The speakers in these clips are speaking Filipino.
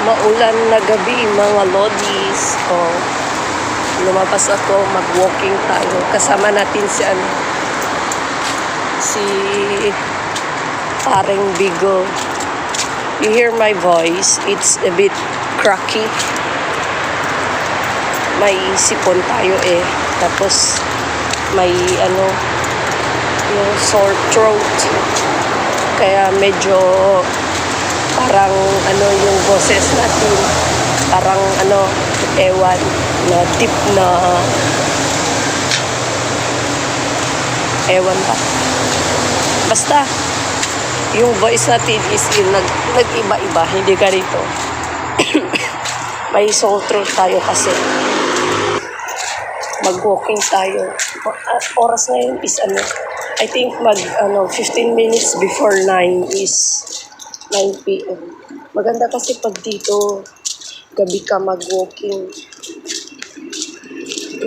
Maulan na gabi, mga lodis. Lumabas ako, mag-walking tayo. Kasama natin si Paring Bigo. You hear my voice? It's a bit cracky. May sipon tayo Tapos may yung sore throat. Kaya medyo parang yung boses natin. Parang ewan na deep na ewan ba. Basta yung voice natin is nag-iba-iba, hindi ganito. May sore throat tayo kasi. Mag-walking tayo. Oras ngayon is I think 15 minutes before 9 is 9 p.m. Maganda kasi pag dito gabi ka mag-walking.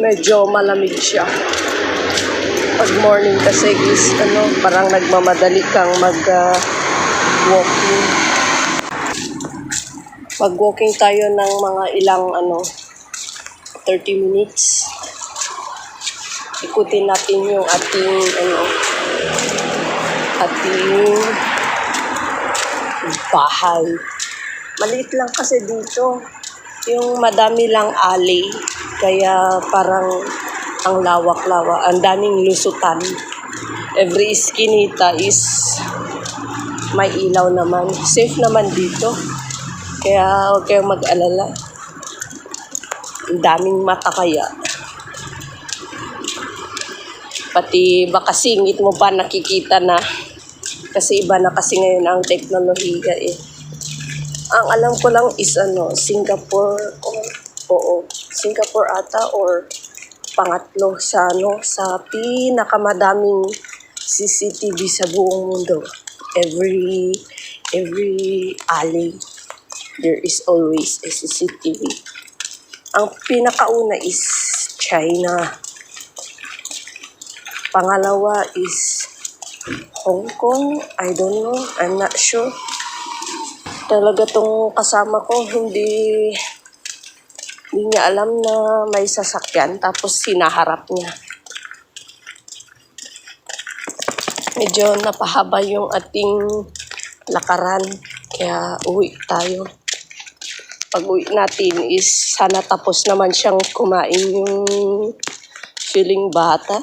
Medyo malamig siya. Pag morning kasi is parang nagmamadali kang mag-walking. Mag-walking tayo ng mga ilang 30 minutes. Ikutin natin yung ating bahay. Maliit lang kasi dito. Yung madami lang alley. Kaya parang ang lawak-lawak. Ang daming lusutan. Every iskinita is may ilaw naman. Safe naman dito. Kaya huwag kayong mag-alala. Ang daming mata kaya. Pati baka singit mo pa nakikita na. Kasi iba na kasi ngayon ang teknolohiya Ang alam ko lang is Singapore Singapore ata or pangatlo sa sa pinakamadaming CCTV sa buong mundo. Every alley there is always a CCTV. Ang pinakauna is China. Pangalawa is Hong Kong. I don't know. I'm not sure. Talaga tong kasama ko, hindi niya alam na may sasakyan. Tapos sinaharap niya. Medyo napahaba yung ating lakaran. Kaya uwi tayo. Pag uwi natin is sana tapos naman siyang kumain yung feeling bata.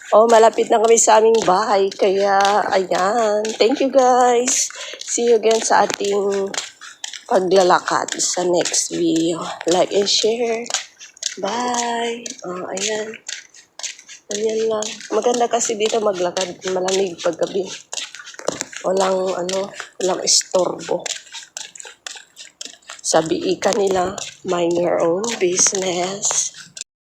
Malapit na kami sa aming bahay. Kaya, ayan. Thank you guys. See you again sa ating paglalakad sa next video. Like and share. Bye. Ayan. Ayan lang. Maganda kasi dito maglakad. Malamig paggabi. Walang istorbo. Sabi ika nila, mind your own business.